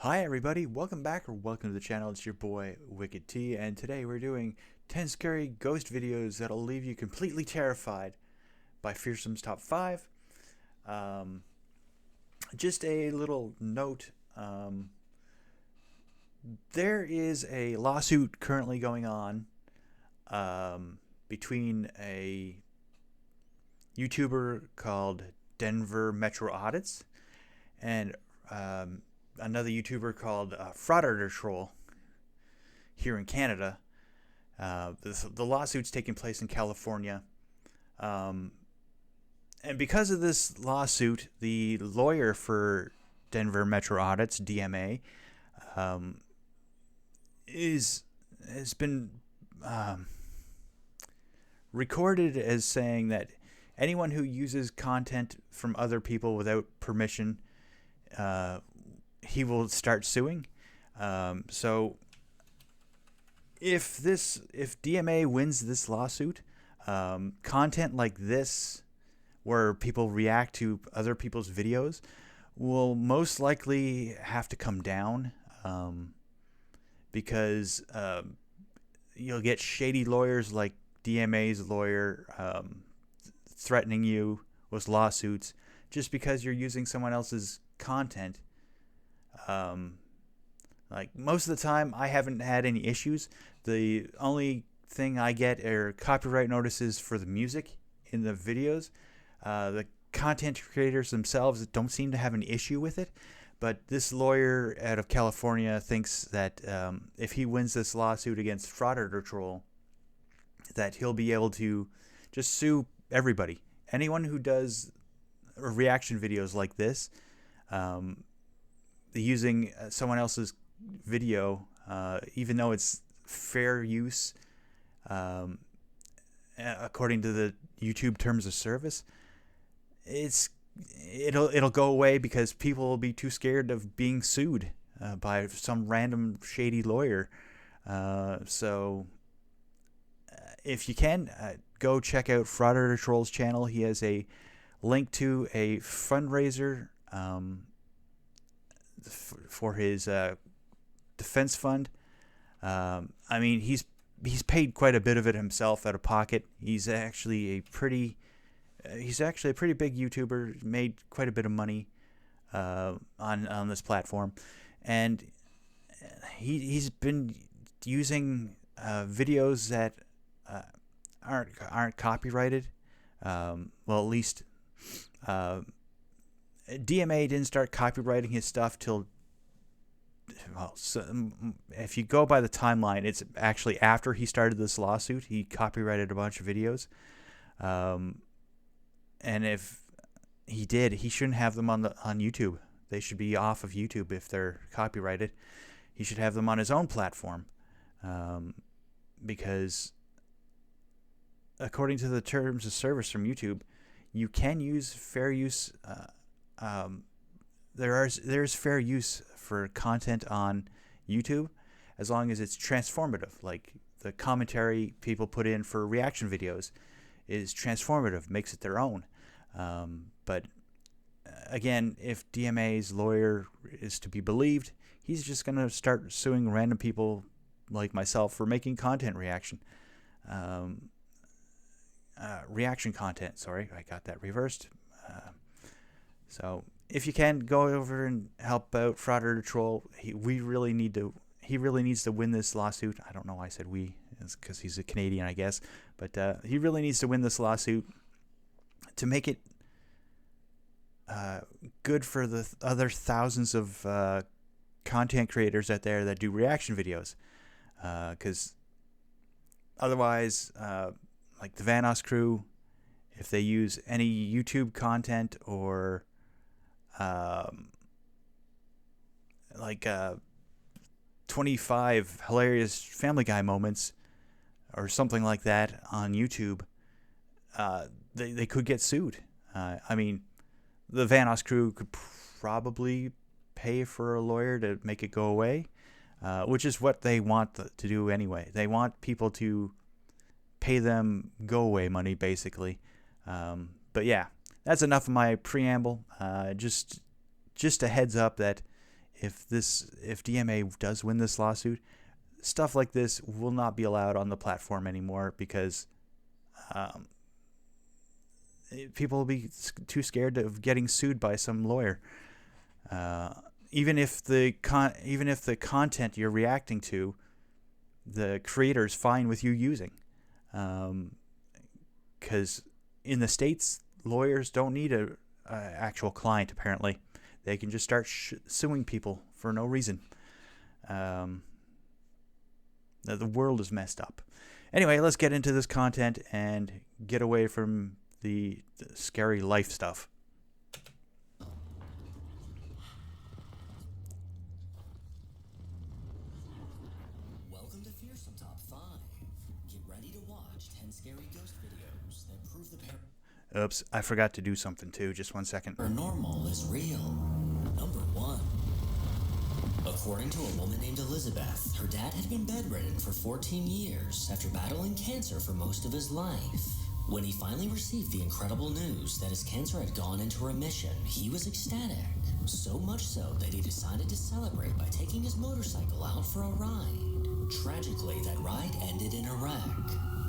Hi everybody, welcome back or welcome to the channel. It's your boy Reactee, and today we're doing 10 scary ghost videos that'll leave you completely terrified by Fearsome's top 5. Just a little note, there is a lawsuit currently going on between a YouTuber called Denver Metro Audits and another YouTuber called Fright here in Canada. The lawsuit's taking place in California. And because of this lawsuit, the lawyer for Denver Metro Audits, DMA, has been recorded as saying that anyone who uses content from other people without permission, he will start suing. So if DMA wins this lawsuit, content like this, where people react to other people's videos, will most likely have to come down, because you'll get shady lawyers like DMA's lawyer threatening you with lawsuits just because you're using someone else's content. Like most of the time, I haven't had any issues. The only thing I get are copyright notices for the music in the videos. The content creators themselves don't seem to have an issue with it, but this lawyer out of California thinks that if he wins this lawsuit against Fright, that he'll be able to just sue everybody. Anyone who does reaction videos like this, using someone else's video, even though it's fair use, according to the YouTube terms of service, it'll go away because people will be too scared of being sued by some random shady lawyer. So if you can, go check out Fright channel. He has a link to a fundraiser for his defense fund. I mean, he's paid quite a bit of it himself out of pocket. He's actually a pretty big YouTuber. Made quite a bit of money on this platform, and he's been using videos that aren't copyrighted. Well, at least DMA didn't start copyrighting his stuff till, well, so if you go by the timeline, it's actually after he started this lawsuit. He copyrighted a bunch of videos, and if he did, he shouldn't have them on YouTube. They should be off of YouTube if they're copyrighted. He should have them on his own platform, because according to the terms of service from YouTube, you can use fair use. There's fair use for content on YouTube as long as it's transformative. Like the commentary people put in for reaction videos is transformative, makes it their own. But again, if DMA's lawyer is to be believed, he's just going to start suing random people like myself for making content reaction content. Sorry, I got that reversed. So if you can, go over and help out Fright. He really needs to win this lawsuit. I don't know why I said we, it's because he's a Canadian, I guess. But he really needs to win this lawsuit to make it good for the other thousands of content creators out there that do reaction videos. Because otherwise, like the Vanos crew, if they use any YouTube content or like 25 hilarious Family Guy moments or something like that on YouTube, they could get sued. I mean, the Vanos crew could probably pay for a lawyer to make it go away, which is what they want to do anyway. They want people to pay them go away money, basically. But yeah, that's enough of my preamble. Just a heads up that if DMA does win this lawsuit, stuff like this will not be allowed on the platform anymore because people will be too scared of getting sued by some lawyer. Even if the content you're reacting to, the creator's fine with you using, because in the States, lawyers don't need a actual client. Apparently, they can just start suing people for no reason. The world is messed up. Anyway, let's get into this content and get away from the scary life stuff. Welcome to Fearsome Top 5. Get ready to watch 10 scary ghost videos that prove the Oops, I forgot to do something too. Just 1 second. paranormal is real. Number 1. According to a woman named Elizabeth, her dad had been bedridden for 14 years after battling cancer for most of his life. When he finally received the incredible news that his cancer had gone into remission, he was ecstatic. So much so that he decided to celebrate by taking his motorcycle out for a ride. Tragically, that ride ended in a wreck.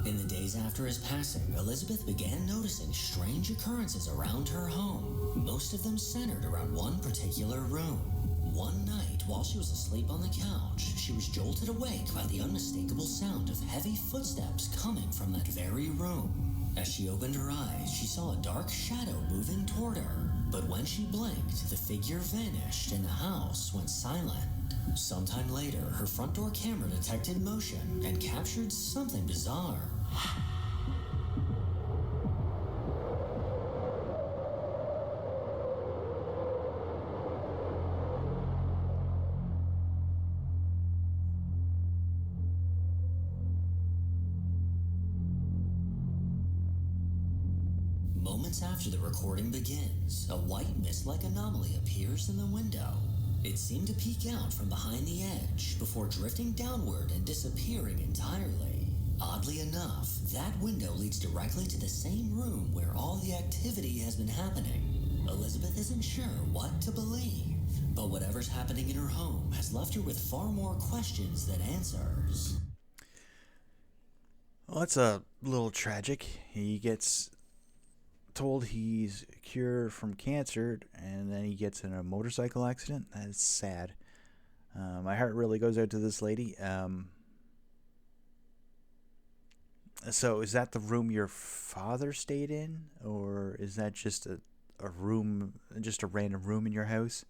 In the days after his passing, Elizabeth began noticing strange occurrences around her home, most of them centered around one particular room. One night, while she was asleep on the couch, she was jolted awake by the unmistakable sound of heavy footsteps coming from that very room. As she opened her eyes, she saw a dark shadow moving toward her. But when she blinked, the figure vanished and the house went silent. Sometime later, her front door camera detected motion and captured something bizarre. Moments after the recording begins, a white mist-like anomaly appears in the window. It seemed to peek out from behind the edge before drifting downward and disappearing entirely. Oddly enough, that window leads directly to the same room where all the activity has been happening. Elizabeth isn't sure what to believe, but whatever's happening in her home has left her with far more questions than answers. Well, that's a little tragic. He gets told he's cured from cancer, and then he gets in a motorcycle accident. That is sad. My heart really goes out to this lady. So is that the room your father stayed in, or is that just a room, just a random room in your house?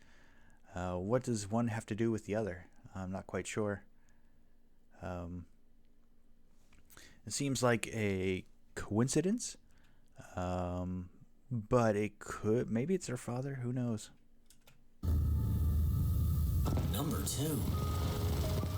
What does one have to do with the other? I'm not quite sure. It seems like a coincidence. But it could, maybe it's her father, who knows? Number 2.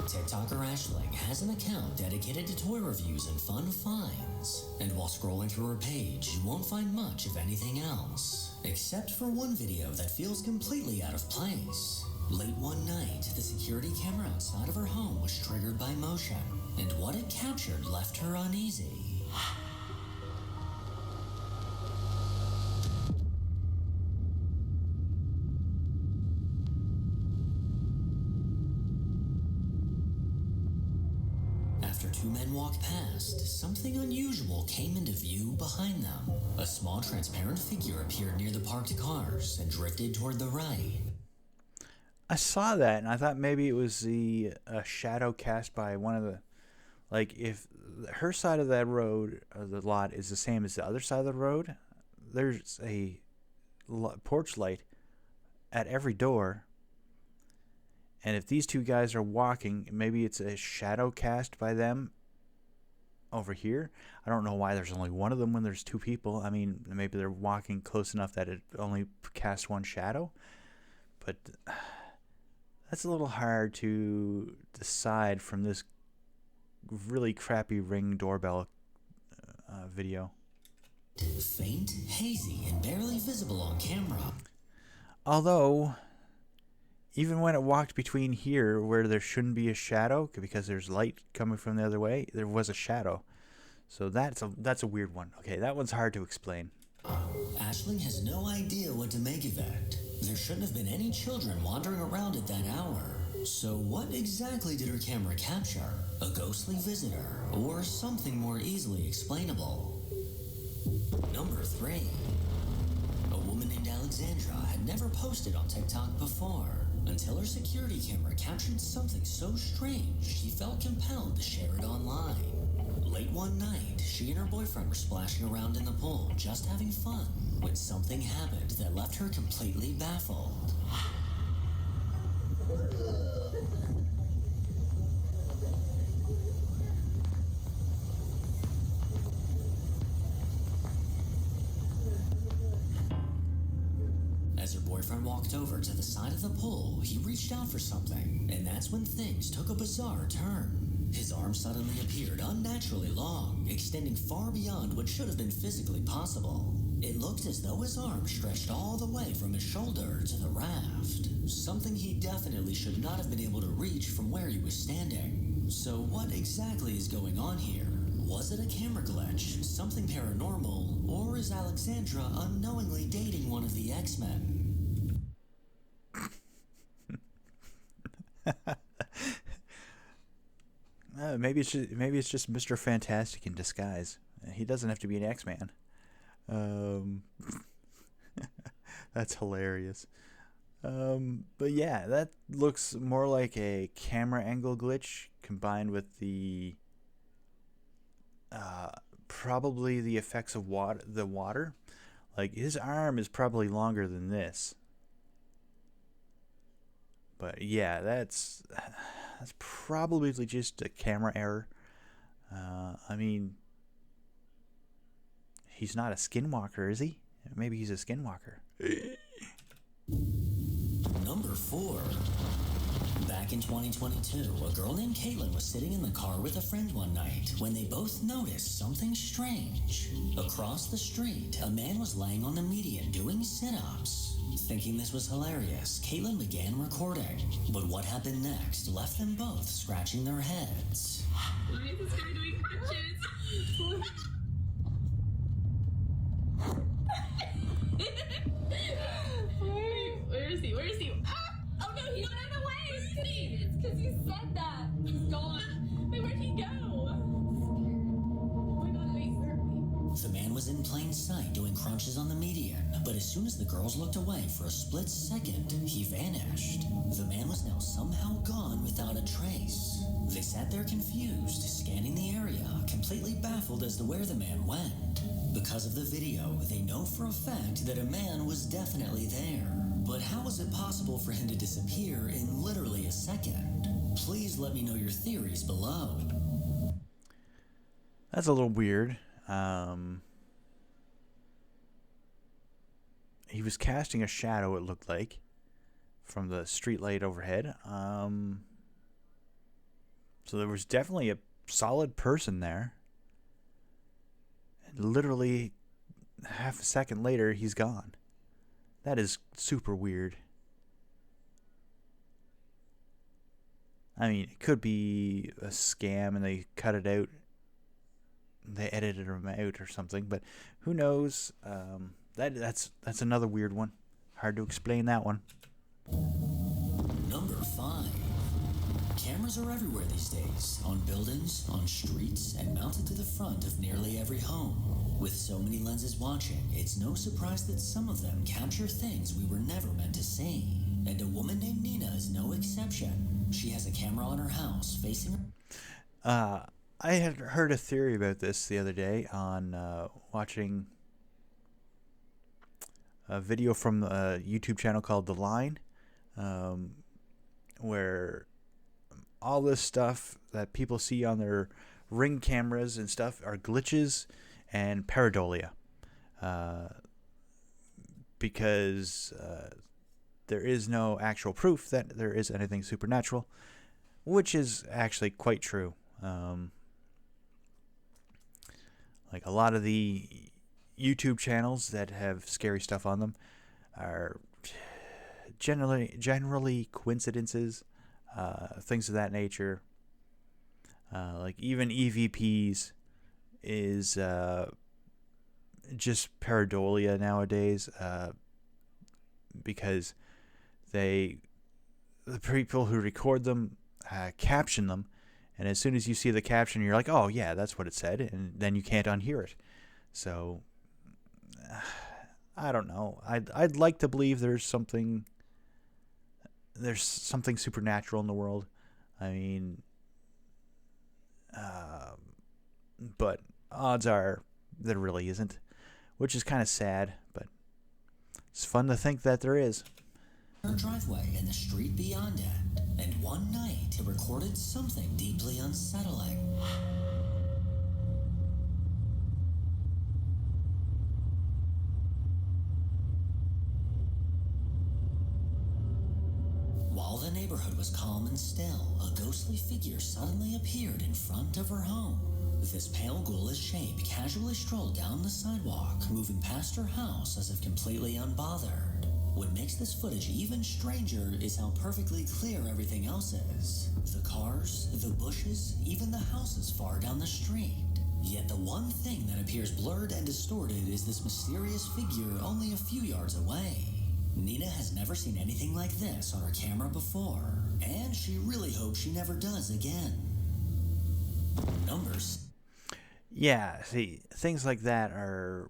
TikToker Ashling has an account dedicated to toy reviews and fun finds. And while scrolling through her page, you won't find much of anything else. Except for one video that feels completely out of place. Late one night, the security camera outside of her home was triggered by motion. And what it captured left her uneasy. After two men walked past, something unusual came into view behind them. A small transparent figure appeared near the parked cars and drifted toward the right. I saw that, and I thought maybe it was a shadow cast by one of the, like, if her side of that road, or the lot, is the same as the other side of the road, there's a porch light at every door. And if these two guys are walking, maybe it's a shadow cast by them over here. I don't know why there's only one of them when there's two people. I mean, maybe they're walking close enough that it only casts one shadow. But that's a little hard to decide from this really crappy Ring doorbell video. Faint, hazy, and barely visible on camera. Although, even when it walked between here where there shouldn't be a shadow because there's light coming from the other way, there was a shadow. So that's a weird one. Okay, that one's hard to explain. Ashling has no idea what to make of it. There shouldn't have been any children wandering around at that hour. So what exactly did her camera capture? A ghostly visitor, or something more easily explainable? Number 3. A woman named Alexandra had never posted on TikTok before, until her security camera captured something so strange she felt compelled to share it online. Late one night, she and her boyfriend were splashing around in the pool, just having fun, when something happened that left her completely baffled. As her boyfriend walked over to the side of the pool, he reached out for something, and that's when things took a bizarre turn. His arm suddenly appeared unnaturally long, extending far beyond what should have been physically possible. It looked as though his arm stretched all the way from his shoulder to the raft, something he definitely should not have been able to reach from where he was standing. So what exactly is going on here? Was it a camera glitch, something paranormal, or is Alexandra unknowingly dating one of the X-Men? Maybe it's just Mr. Fantastic in disguise. He doesn't have to be an X-Man. That's hilarious. But yeah, that looks more like a camera angle glitch combined with the probably the effects of water. Like, his arm is probably longer than this. But yeah, that's probably just a camera error. I mean, he's not a skinwalker, is he? Maybe he's a skinwalker. Number 4. Back in 2022, a girl named Caitlin was sitting in the car with a friend one night when they both noticed something strange. Across the street, a man was laying on the median doing sit-ups. Thinking this was hilarious, Caitlin began recording. But what happened next left them both scratching their heads. Why is this guy doing crunches? Where is he? Where is he? Ah! Oh no, he ran away! Where is he? It's because you said that. He's gone. Wait, where'd he go? Oh my god, wait, where are we? The man was in plain sight doing crunches on the median, but as soon as the girls looked away for a split second, he vanished. The man was now somehow gone without a trace. They sat there confused, scanning the area, completely baffled as to where the man went. Because of the video, they know for a fact that a man was definitely there. But how was it possible for him to disappear in literally a second? Please let me know your theories below. That's a little weird. He was casting a shadow, it looked like, from the streetlight overhead. So there was definitely a solid person there. And literally half a second later, he's gone. That is super weird. I mean, it could be a scam and they cut it out. They edited him out or something, but who knows? That's another weird one. Hard to explain that one. Number 5. Cameras are everywhere these days, on buildings, on streets, and mounted to the front of nearly every home. With so many lenses watching, it's no surprise that some of them capture things we were never meant to see. And a woman named Nina is no exception. She has a camera on her house facing her. I had heard a theory about this the other day on watching a video from a YouTube channel called The Line, where all this stuff that people see on their Ring cameras and stuff are glitches and pareidolia, because there is no actual proof that there is anything supernatural, which is actually quite true. Like, a lot of the YouTube channels that have scary stuff on them are generally coincidences, things of that nature. Like, even EVPs is just pareidolia nowadays. because the people who record them caption them, and as soon as you see the caption, you're like, oh yeah, that's what it said, and then you can't unhear it. So I don't know. I'd like to believe there's something supernatural in the world. I mean, but odds are there really isn't, which is kind of sad, but it's fun to think that there is. Her driveway and the street beyond it, and one night it recorded something deeply unsettling. While the neighborhood was calm and still, a ghostly figure suddenly appeared in front of her home. This pale ghoulish shape casually strolled down the sidewalk, moving past her house as if completely unbothered. What makes this footage even stranger is how perfectly clear everything else is. The cars, the bushes, even the houses far down the street. Yet the one thing that appears blurred and distorted is this mysterious figure only a few yards away. Nina has never seen anything like this on her camera before, and she really hopes she never does again. Numbers. Yeah, see, things like that are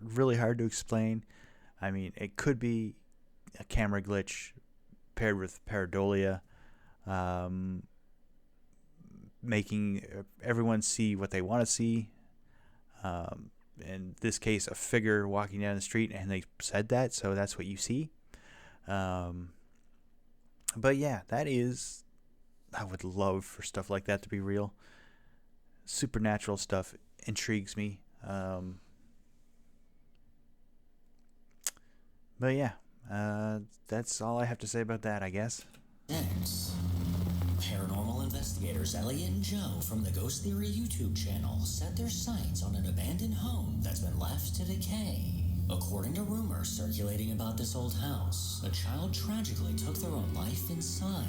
really hard to explain. I mean, it could be a camera glitch paired with pareidolia, making everyone see what they want to see. In this case, a figure walking down the street, and they said that, so that's what you see. But yeah, I would love for stuff like that to be real. Supernatural stuff intrigues me. But yeah, that's all I have to say about that, I guess. Next, paranormal investigators Elliot and Joe from the Ghost Theory YouTube channel set their sights on an abandoned home that's been left to decay. According to rumors circulating about this old house, a child tragically took their own life inside,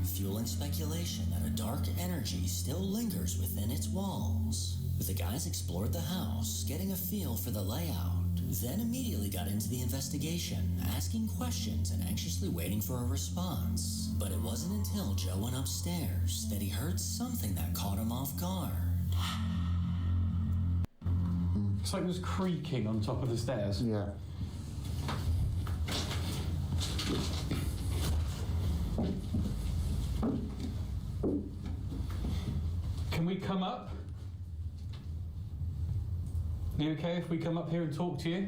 fueling speculation that a dark energy still lingers within its walls. The guys explored the house, getting a feel for the layout, then immediately got into the investigation, asking questions and anxiously waiting for a response. But it wasn't until Joe went upstairs that he heard something that caught him off guard. It's like there's creaking on top of the stairs. Yeah. Can we come up? Are you okay if we come up here and talk to you?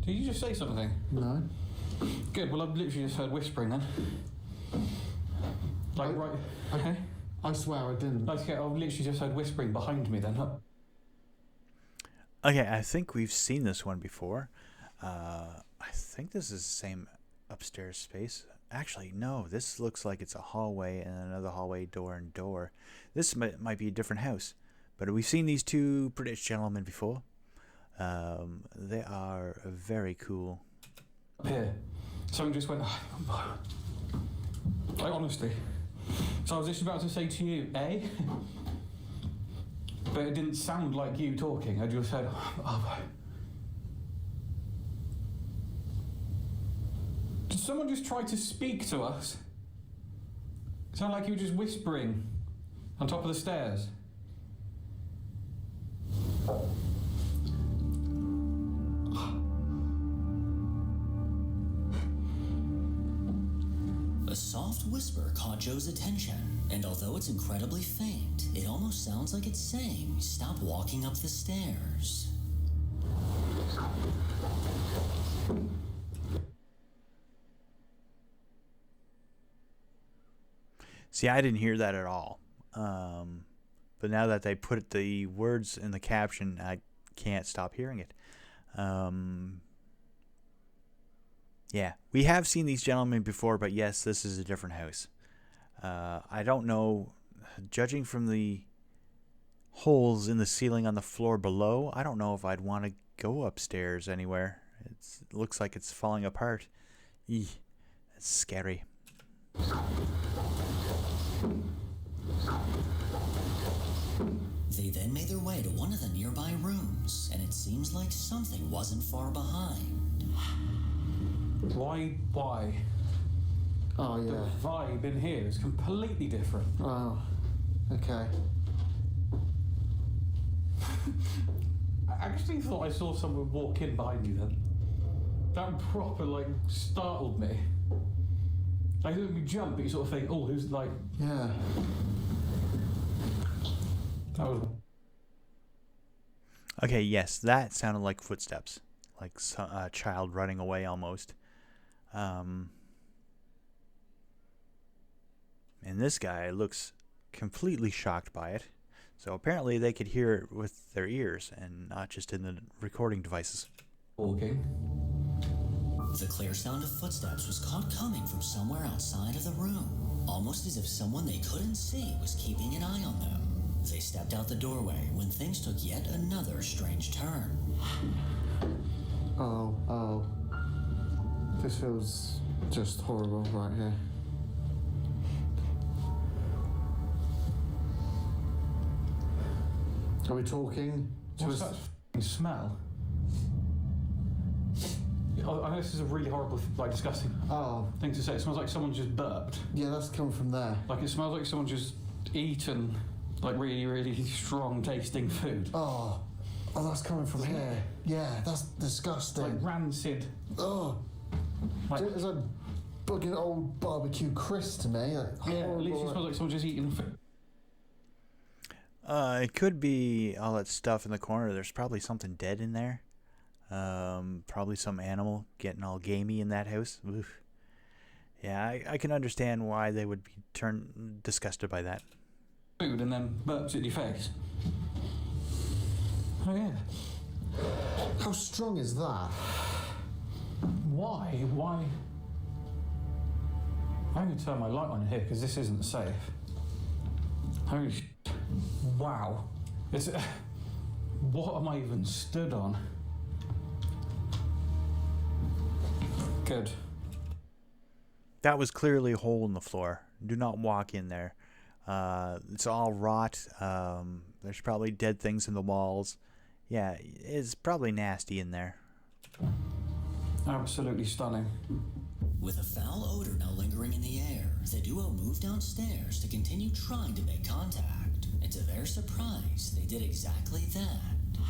Did you just say something? No. Good, well I've literally just heard whispering then. Like right... Okay. I swear I didn't. Okay, I've literally just heard whispering behind me then. Okay, I think we've seen this one before. I think this is the same upstairs space. Actually, no, this looks like it's a hallway and another hallway, door and door. This might be a different house. But we've seen these two British gentlemen before. They are very cool. Up here. Someone just went... Like, honestly. So I was just about to say to you, eh? But it didn't sound like you talking. I just said... Did someone just try to speak to us? It sounded like you were just whispering on top of the stairs. A soft whisper caught Joe's attention, and although it's incredibly faint, it almost sounds like it's saying, "Stop walking up the stairs." See, I didn't hear that at all. But now that they put the words in the caption, I can't stop hearing it. Yeah, we have seen these gentlemen before, but yes, this is a different house. I don't know, judging from the holes in the ceiling on the floor below, I don't know if I'd want to go upstairs anywhere. It looks like it's falling apart. Eeh, That's scary. They then made their way to one of the nearby rooms, and it seems like something wasn't far behind. Why? Oh, The yeah. vibe in here is completely different. Oh, okay. I actually thought I saw someone walk in behind you then. That proper, like, startled me. Like, it made me jump, but you sort of think, oh, who's, like... Yeah. That was... Okay, yes, that sounded like footsteps. Like a child running away almost. And this guy looks completely shocked by it. So apparently they could hear it with their ears and not just in the recording devices. walking. The clear sound of footsteps was caught coming from somewhere outside of the room, almost as if someone they couldn't see was keeping an eye on them. They stepped out the doorway when things took yet another strange turn. Oh. This feels just horrible right here. Are we talking? What's that f***ing smell? I know this is a really horrible, like, disgusting thing to say. It smells like someone just burped. Yeah, that's coming from there. Like, it smells like someone just eaten, like, really, really strong tasting food. Oh, that's coming from here. Yeah, that's disgusting. Like rancid. Oh, Like, it's like fucking old barbecue crisp to me. Like, yeah, it horrible, literally like- smells like someone just eating food. It could be all that stuff in the corner. There's probably something dead in there. Probably some animal getting all gamey in that house. Oof. Yeah, I can understand why they would be disgusted by that. Food and then burps in your face. Oh yeah. How strong is that? Why? I'm going to turn my light on here because this isn't safe. Holy shit. Wow. What am I even stood on? Good. That was clearly a hole in the floor. Do not walk in there. It's all rot. There's probably dead things in the walls. Yeah, it's probably nasty in there. Absolutely stunning. With a foul odor now lingering in the air, the duo moved downstairs to continue trying to make contact. And to their surprise, they did exactly that.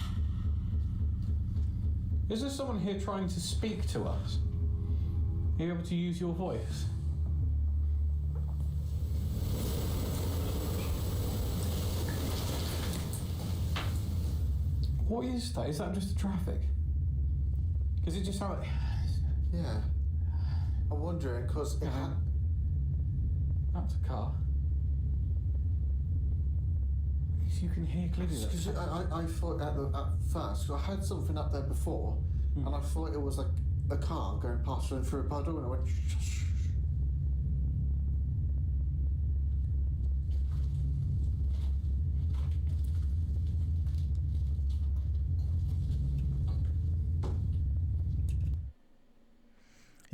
Is there someone here trying to speak to us? Are you able to use your voice? What is that? Is that just the traffic? Because it just sounded... Yeah. I'm wondering, because it had... That's a car. You can hear clearly that. Because I thought at first, 'cause I had something up there before, and I thought it was like a car going past through a puddle, and I went... Shh.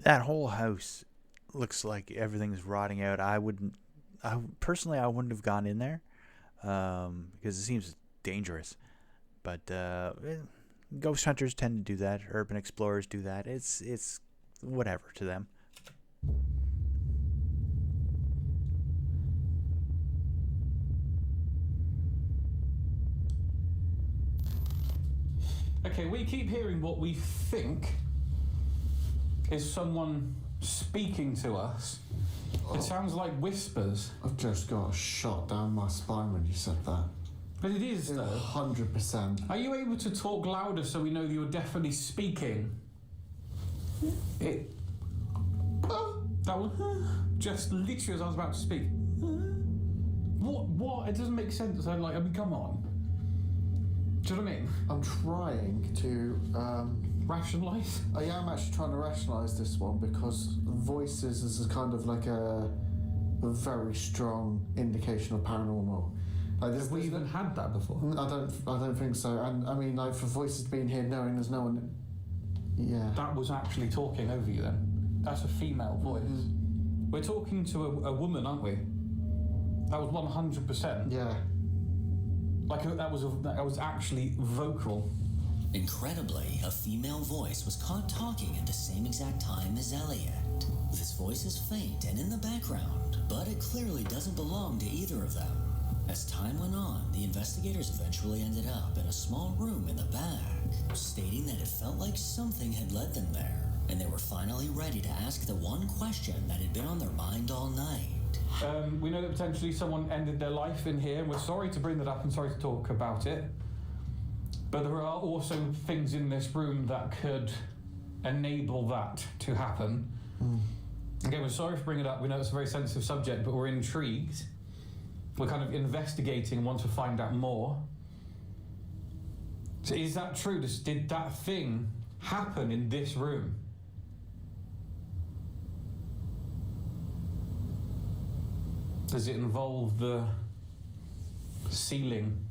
That whole house looks like everything's rotting out. I personally wouldn't have gone in there because it seems dangerous. But ghost hunters tend to do that. Urban explorers do that. It's whatever to them. Okay, we keep hearing what we think is someone speaking to us. It sounds like whispers. I've just got a shot down my spine when you said that. But it is, though. 100%. Are you able to talk louder so we know that you're definitely speaking? That one, just literally as I was about to speak. What? It doesn't make sense. I mean, come on. Do you know what I mean? I'm trying to... Rationalise? I am actually trying to rationalise this one because voices is a kind of like a very strong indication of paranormal. Like Have we even had that before? I don't think so. And I mean, like for voices being here, knowing there's no one. Yeah. That was actually talking over you then. That's a female voice. We're talking to a woman, aren't we? That was 100%. Yeah. Like that was actually vocal. Incredibly, a female voice was caught talking at the same exact time as Elliot. This voice is faint and in the background, but it clearly doesn't belong to either of them. As time went on, the investigators eventually ended up in a small room in the back, stating that it felt like something had led them there, and they were finally ready to ask the one question that had been on their mind all night. We know that potentially someone ended their life in here, and we're sorry to bring that up and sorry to talk about it. But there are also things in this room that could enable that to happen. Again, we're sorry for bringing it up. We know it's a very sensitive subject, but we're intrigued. We're kind of investigating and want to find out more. So is that true? Did that thing happen in this room? Does it involve the ceiling?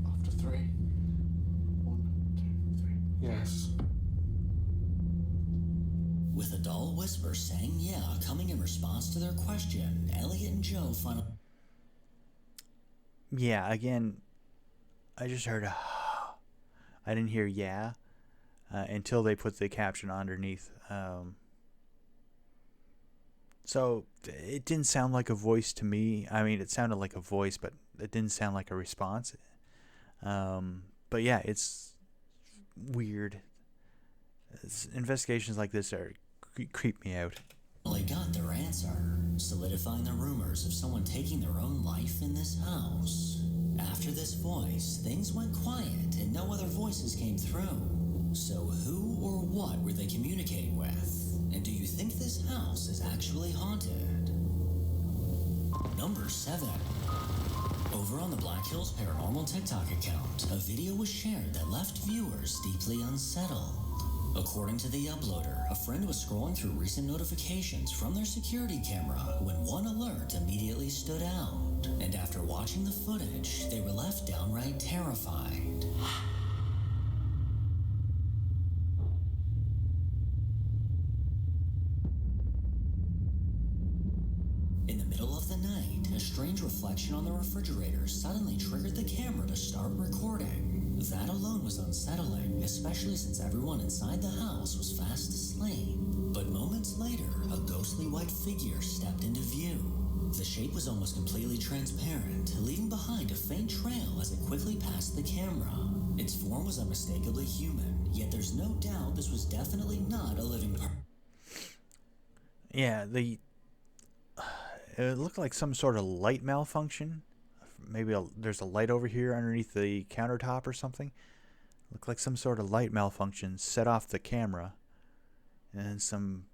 After 3. 1, 2, 3. Yes. With a dull whisper saying yeah, coming in response to their question, Elliot and Joe finally... Yeah, again, I just heard I didn't hear yeah until they put the caption underneath. So it didn't sound like a voice to me. I mean, it sounded like a voice, but it didn't sound like a response. But yeah, it's weird. Investigations like this creep me out. They got their answer, solidifying the rumors of someone taking their own life in this house. After this voice, things went quiet and no other voices came through. So who or what were they communicating with? And do you think this house is actually haunted? Number 7. Over on the Black Hills Paranormal TikTok account, a video was shared that left viewers deeply unsettled. According to the uploader, a friend was scrolling through recent notifications from their security camera when one alert immediately stood out. And after watching the footage, they were left downright terrified. In the middle of the night, a strange reflection on the refrigerator suddenly triggered the camera to start recording. That alone was unsettling, especially since everyone inside the house was fast asleep. But moments later, a ghostly white figure stepped into view. The shape was almost completely transparent, leaving behind a faint trail as it quickly passed the camera. Its form was unmistakably human, yet there's no doubt this was definitely not a living person. Yeah, it looked like some sort of light malfunction. Maybe there's a light over here underneath the countertop or something. Looked like some sort of light malfunction set off the camera. And then some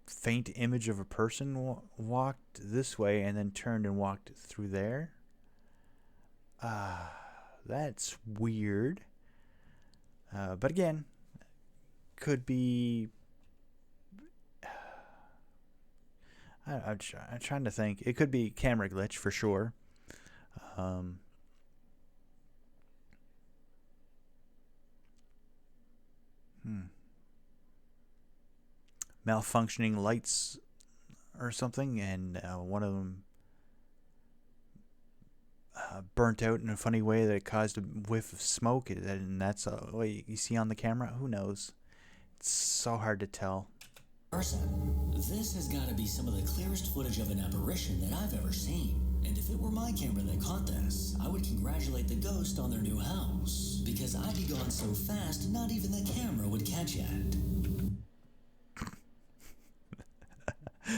faint image of a person walked this way and then turned and walked through there. That's weird. But again, could be... I'm trying to think. It could be camera glitch for sure. Malfunctioning lights or something, and one of them burnt out in a funny way that caused a whiff of smoke, and that's what you see on the camera. Who knows? It's so hard to tell. This has got to be some of the clearest footage of an apparition that I've ever seen. And if it were my camera that caught this, I would congratulate the ghost on their new house. Because I'd be gone so fast, not even the camera would catch it.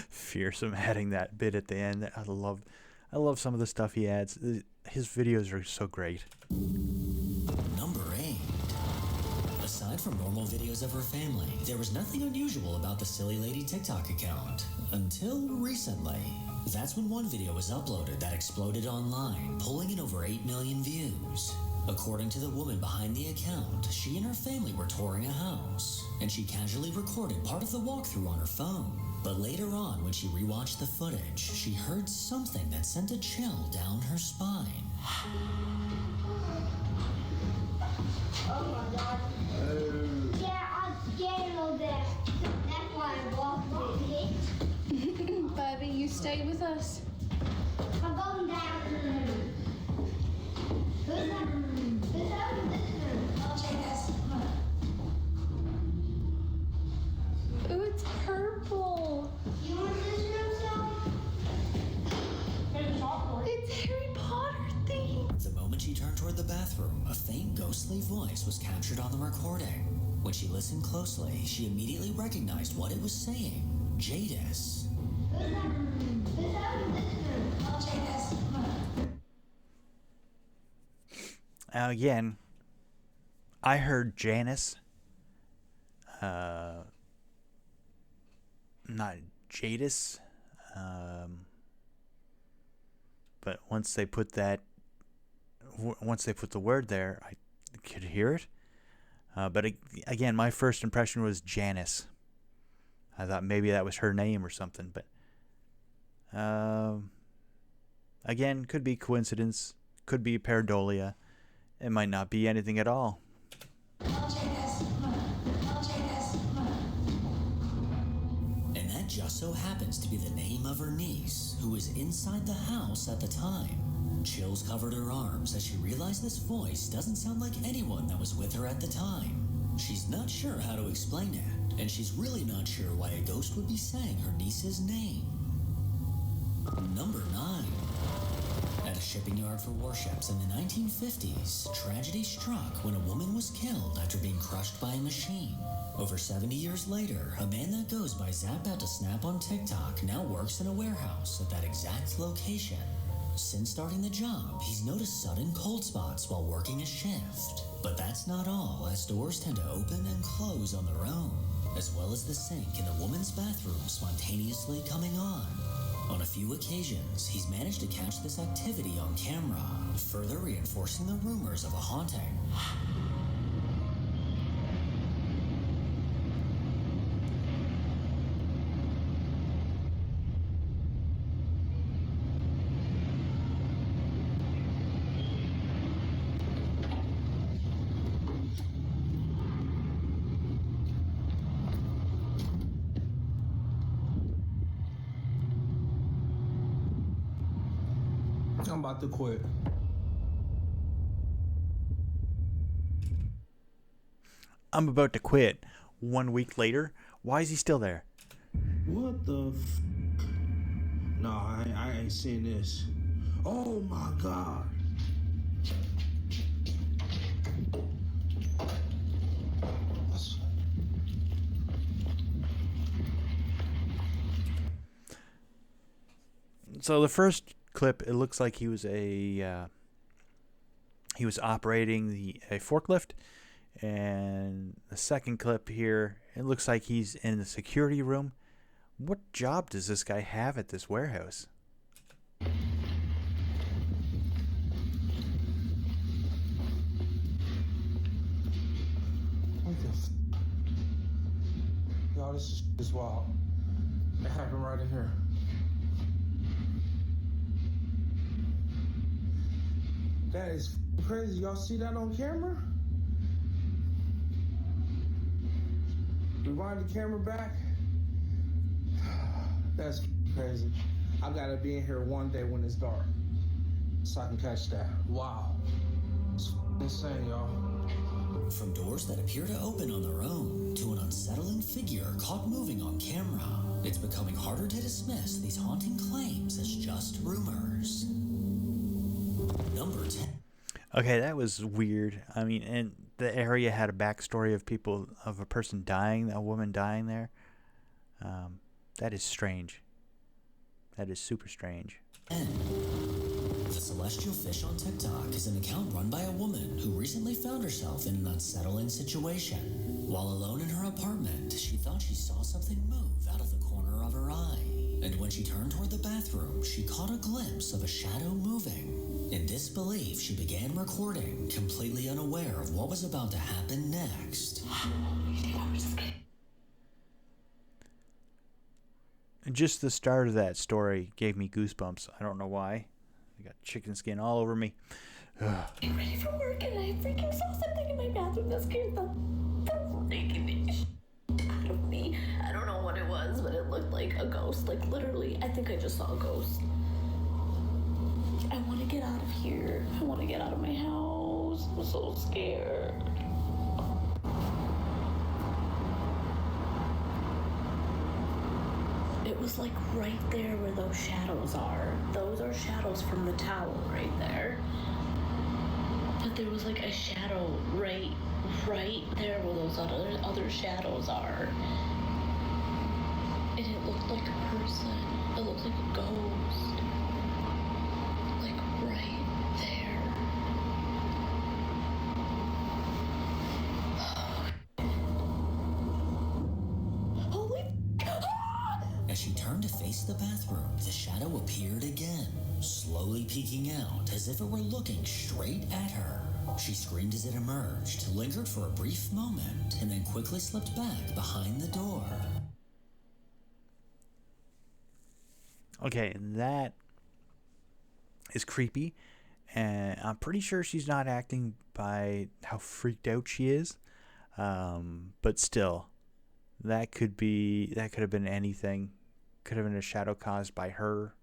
Fearsome adding that bit at the end. I love some of the stuff he adds. His videos are so great. Number 8. Aside from normal videos of her family, there was nothing unusual about the Silly Lady TikTok account. Until recently. That's when one video was uploaded that exploded online, pulling in over 8 million views. According to the woman behind the account, she and her family were touring a house, and she casually recorded part of the walkthrough on her phone. But later on, when she rewatched the footage, she heard something that sent a chill down her spine. Oh my god. Yeah, I'm scared a little bit. That's why I walked with it. Baby, you stay with us. I'm going down to the room. Who's that? Who's over this room? I'll check this. Ooh, it's purple. You want this room, Sally? It's Harry Potter themed. The moment she turned toward the bathroom, a faint ghostly voice was captured on the recording. When she listened closely, she immediately recognized what it was saying. Jadis. Who's that? Who's over this room? I'll check this. Again, I heard Janice. Not Jadis. But once they put the word there, I could hear it. But again, my first impression was Janice. I thought maybe that was her name or something, but again, could be coincidence, could be pareidolia. It might not be anything at all. And that just so happens to be the name of her niece, who was inside the house at the time. Chills covered her arms as she realized this voice doesn't sound like anyone that was with her at the time. She's not sure how to explain it, and she's really not sure why a ghost would be saying her niece's name. Number 9. At a shipping yard for warships in the 1950s, tragedy struck when a woman was killed after being crushed by a machine. Over 70 years later, a man that goes by Zap@to-Snap on TikTok now works in a warehouse at that exact location. Since starting the job, he's noticed sudden cold spots while working a shift. But that's not all, as doors tend to open and close on their own, as well as the sink in the woman's bathroom spontaneously coming on. On a few occasions, he's managed to catch this activity on camera, further reinforcing the rumors of a haunting. I'm about to quit. I'm about to quit. 1 week later, why is he still there? What the No, I ain't seen this. Oh my God. So the first clip, it looks like he was operating a forklift, and the second clip here, it looks like he's in the security room. What job does this guy have at this warehouse? What the Y'all, this is wild. It happened right in here. That is crazy. Y'all see that on camera? Rewind the camera back. That's crazy. I gotta be in here one day when it's dark so I can catch that. Wow. It's insane, y'all. From doors that appear to open on their own to an unsettling figure caught moving on camera, it's becoming harder to dismiss these haunting claims as just rumors. Number 10. Okay, that was weird. I mean, and the area had a backstory of a person dying, a woman dying there. That is strange. That is super strange. And the Celestial Fish on TikTok is an account run by a woman who recently found herself in an unsettling situation. While alone in her apartment, she thought she saw something move out of the corner of her eye. And when she turned toward the bathroom, she caught a glimpse of a shadow moving. In disbelief, she began recording, completely unaware of what was about to happen next. just the start of that story gave me goosebumps. I don't know why. I got chicken skin all over me. Getting ready for work and I freaking saw something in my bathroom that scared the freaking out of me. I don't know what it was, but it looked like a ghost. Like literally, I think I just saw a ghost. I want to get out of here. I want to get out of my house. I'm so scared. It was like right there where those shadows are. Those are shadows from the towel right there. But there was like a shadow right there where those other shadows are. And it looked like a person. It looked like a ghost. Like right there. Holy As she turned to face the bathroom, the shadow appeared again, slowly peeking out as if it were looking straight at her. She screamed as it emerged, lingered for a brief moment, and then quickly slipped back behind the door. Okay, that is creepy, and I'm pretty sure she's not acting by how freaked out she is. But still, that could have been anything. Could have been a shadow caused by her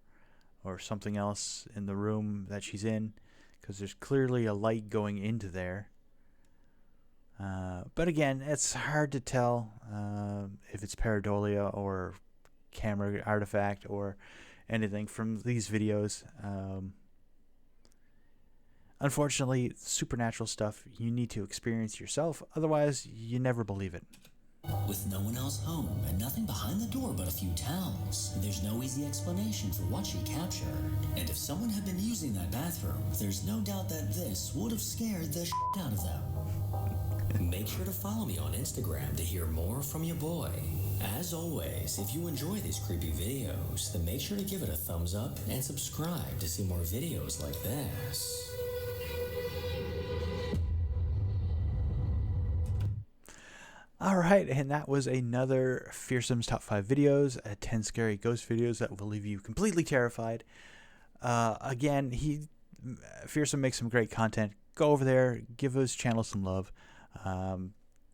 or something else in the room that she's in, because there's clearly a light going into there. But again, it's hard to tell if it's pareidolia or camera artifact or anything from these videos. Unfortunately, supernatural stuff you need to experience yourself, otherwise you never believe it. With no one else home and nothing behind the door but a few towels, there's no easy explanation for what she captured. And if someone had been using that bathroom, there's no doubt that this would have scared the shit out of them. Make sure to follow me on Instagram to hear more from your boy. As always, if you enjoy these creepy videos, then make sure to give it a thumbs up and subscribe to see more videos like this. Alright, and that was another Fearsome's Top 5 videos, 10 scary ghost videos that will leave you completely terrified. Again, Fearsome makes some great content. Go over there, give his channel some love.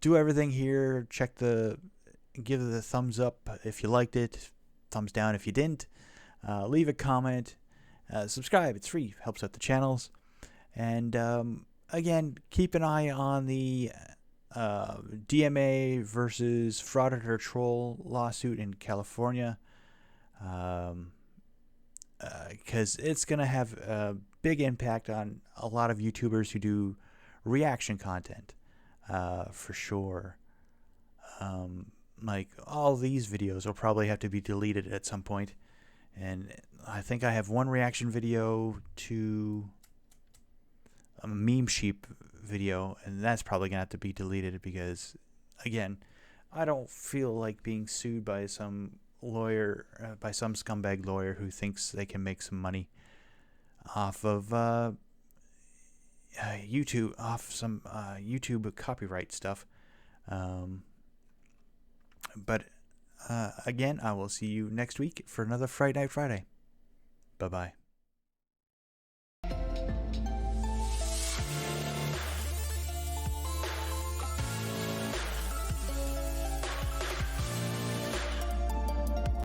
Do everything here, give the thumbs up if you liked it, thumbs down if you didn't. Leave a comment, subscribe, it's free, helps out the channels. And again, keep an eye on the DMA versus Frauditor Troll lawsuit in California, because it's going to have a big impact on a lot of YouTubers who do reaction content, for sure. Like all these videos will probably have to be deleted at some point, and I think I have one reaction video to a meme sheep video, and that's probably gonna have to be deleted because, again, I don't feel like being sued by some lawyer, by some scumbag lawyer who thinks they can make some money off of YouTube, off some YouTube copyright stuff. But again, I will see you next week for another Fright Night Friday. Bye bye.